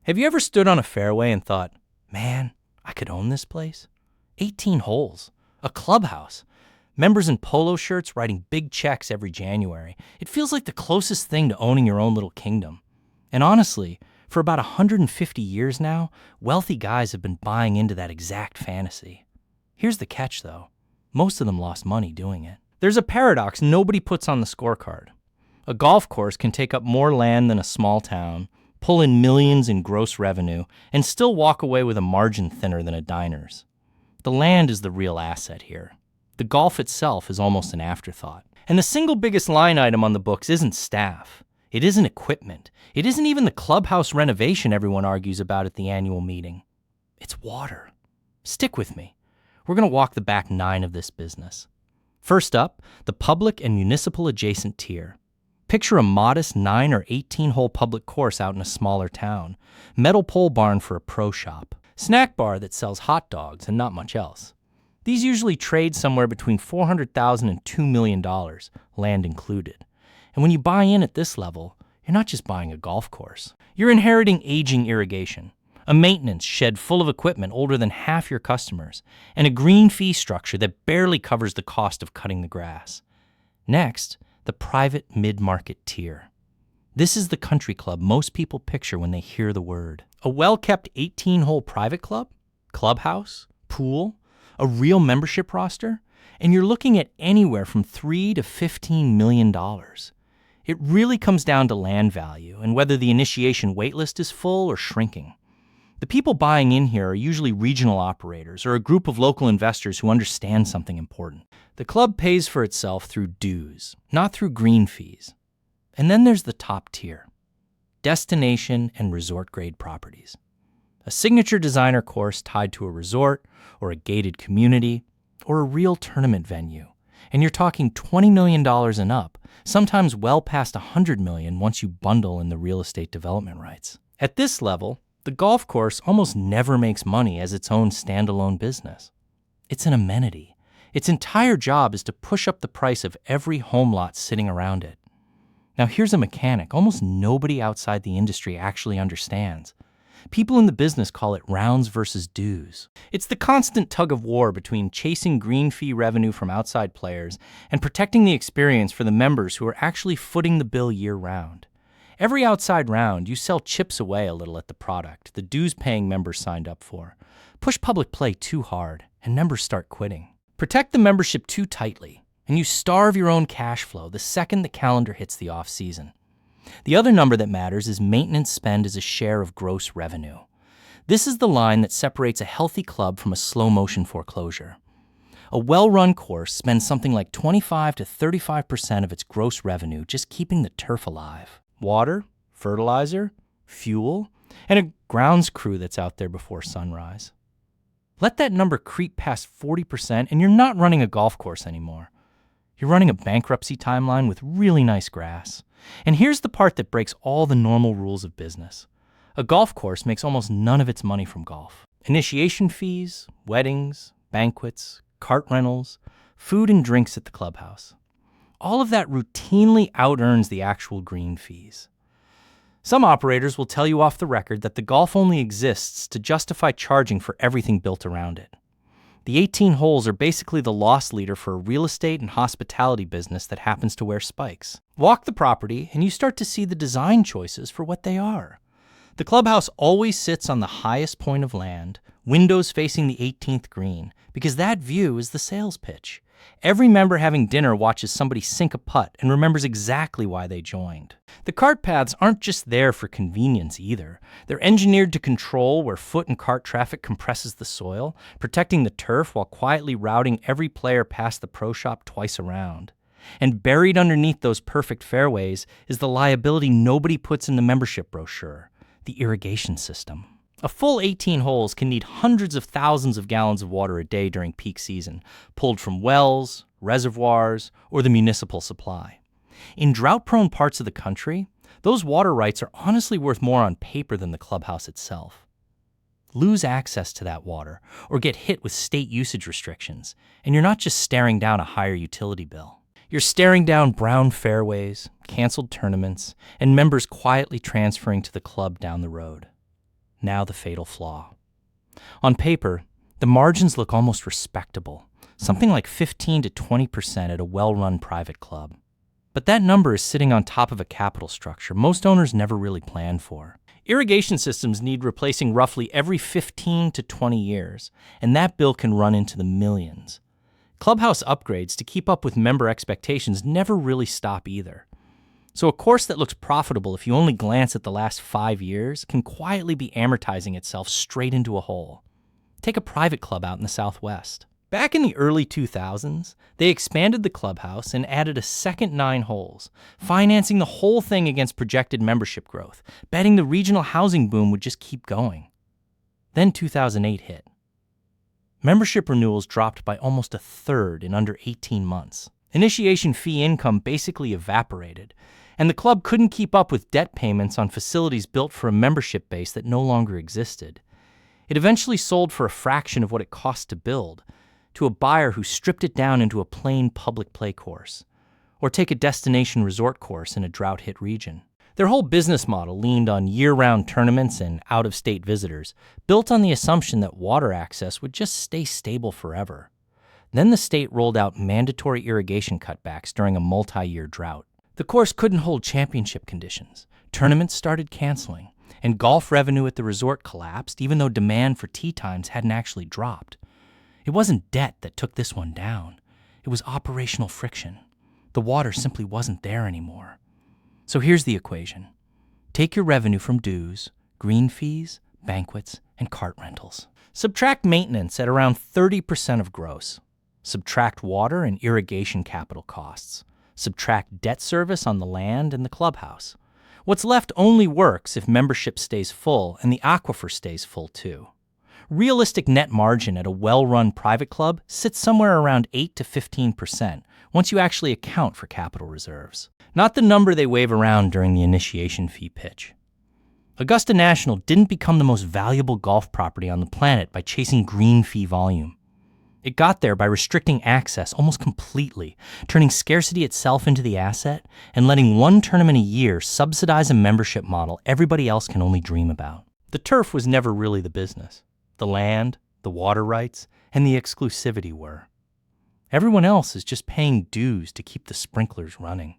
Have you ever stood on a fairway and thought, man, I could own this place? 18 holes, a clubhouse, members in polo shirts writing big checks every January. It feels like the closest thing to owning your own little kingdom. And honestly, for about 150 years now, wealthy guys have been buying into that exact fantasy. Here's the catch, though. Most of them lost money doing it. There's a paradox nobody puts on the scorecard. A golf course can take up more land than a small town, pull in millions in gross revenue, and still walk away with a margin thinner than a diner's. The land is the real asset here. The golf itself is almost an afterthought. And the single biggest line item on the books isn't staff. It isn't equipment. It isn't even the clubhouse renovation everyone argues about at the annual meeting. It's water. Stick with me. We're going to walk the back nine of this business. First up, the public and municipal adjacent tier. Picture a modest 9 or 18-hole public course out in a smaller town. Metal pole barn for a pro shop. Snack bar that sells hot dogs and not much else. These usually trade somewhere between $400,000 and $2 million, land included. And when you buy in at this level, you're not just buying a golf course. You're inheriting aging irrigation, a maintenance shed full of equipment older than half your customers, and a green fee structure that barely covers the cost of cutting the grass. Next, the private mid-market tier. This is the country club most people picture when they hear the word. A well-kept 18-hole private club, clubhouse, pool, a real membership roster, and you're looking at anywhere from $3 to $15 million. It really comes down to land value and whether the initiation waitlist is full or shrinking. The people buying in here are usually regional operators or a group of local investors who understand something important. The club pays for itself through dues, not through green fees. And then there's the top tier, destination and resort-grade properties. A signature designer course tied to a resort or a gated community or a real tournament venue. And you're talking $20 million and up, sometimes well past $100 million once you bundle in the real estate development rights. At this level, the golf course almost never makes money as its own standalone business. It's an amenity. Its entire job is to push up the price of every home lot sitting around it. Now here's a mechanic almost nobody outside the industry actually understands. People in the business call it rounds versus dues. It's the constant tug of war between chasing green fee revenue from outside players and protecting the experience for the members who are actually footing the bill year-round. Every outside round, you sell chips away a little at the product the dues-paying members signed up for. Push public play too hard, and members start quitting. Protect the membership too tightly, and you starve your own cash flow the second the calendar hits the off-season. The other number that matters is maintenance spend as a share of gross revenue. This is the line that separates a healthy club from a slow-motion foreclosure. A well-run course spends something like 25 to 35% of its gross revenue just keeping the turf alive. Water, fertilizer, fuel, and a grounds crew that's out there before sunrise. Let that number creep past 40% and you're not running a golf course anymore. You're running a bankruptcy timeline with really nice grass. And here's the part that breaks all the normal rules of business. A golf course makes almost none of its money from golf. Initiation fees, weddings, banquets, cart rentals, food and drinks at the clubhouse. All of that routinely out-earns the actual green fees. Some operators will tell you off the record that the golf only exists to justify charging for everything built around it. The 18 holes are basically the loss leader for a real estate and hospitality business that happens to wear spikes. Walk the property and you start to see the design choices for what they are. The clubhouse always sits on the highest point of land, windows facing the 18th green, because that view is the sales pitch. Every member having dinner watches somebody sink a putt and remembers exactly why they joined. The cart paths aren't just there for convenience either. They're engineered to control where foot and cart traffic compresses the soil, protecting the turf while quietly routing every player past the pro shop twice around. And buried underneath those perfect fairways is the liability nobody puts in the membership brochure, the irrigation system. A full 18 holes can need hundreds of thousands of gallons of water a day during peak season, pulled from wells, reservoirs, or the municipal supply. In drought-prone parts of the country, those water rights are honestly worth more on paper than the clubhouse itself. Lose access to that water or get hit with state usage restrictions, and you're not just staring down a higher utility bill. You're staring down brown fairways, canceled tournaments, and members quietly transferring to the club down the road. Now the fatal flaw. On paper, the margins look almost respectable, something like 15 to 20% at a well-run private club. But that number is sitting on top of a capital structure most owners never really plan for. Irrigation systems need replacing roughly every 15 to 20 years, and that bill can run into the millions. Clubhouse upgrades to keep up with member expectations never really stop either. So a course that looks profitable if you only glance at the last 5 years can quietly be amortizing itself straight into a hole. Take a private club out in the Southwest. Back in the early 2000s, they expanded the clubhouse and added a second 9 holes, financing the whole thing against projected membership growth, betting the regional housing boom would just keep going. Then 2008 hit. Membership renewals dropped by almost a third in under 18 months. Initiation fee income basically evaporated, and the club couldn't keep up with debt payments on facilities built for a membership base that no longer existed. It eventually sold for a fraction of what it cost to build, to a buyer who stripped it down into a plain public play course, or take a destination resort course in a drought-hit region. Their whole business model leaned on year-round tournaments and out-of-state visitors, built on the assumption that water access would just stay stable forever. Then the state rolled out mandatory irrigation cutbacks during a multi-year drought. The course couldn't hold championship conditions, tournaments started canceling, and golf revenue at the resort collapsed even though demand for tee times hadn't actually dropped. It wasn't debt that took this one down. It was operational friction. The water simply wasn't there anymore. So here's the equation. Take your revenue from dues, green fees, banquets, and cart rentals. Subtract maintenance at around 30% of gross. Subtract water and irrigation capital costs. Subtract debt service on the land and the clubhouse. What's left only works if membership stays full and the aquifer stays full too. Realistic net margin at a well-run private club sits somewhere around 8 to 15% once you actually account for capital reserves. Not the number they wave around during the initiation fee pitch. Augusta National didn't become the most valuable golf property on the planet by chasing green fee volume. It got there by restricting access almost completely, turning scarcity itself into the asset, and letting one tournament a year subsidize a membership model everybody else can only dream about. The turf was never really the business. The land, the water rights, and the exclusivity were. Everyone else is just paying dues to keep the sprinklers running.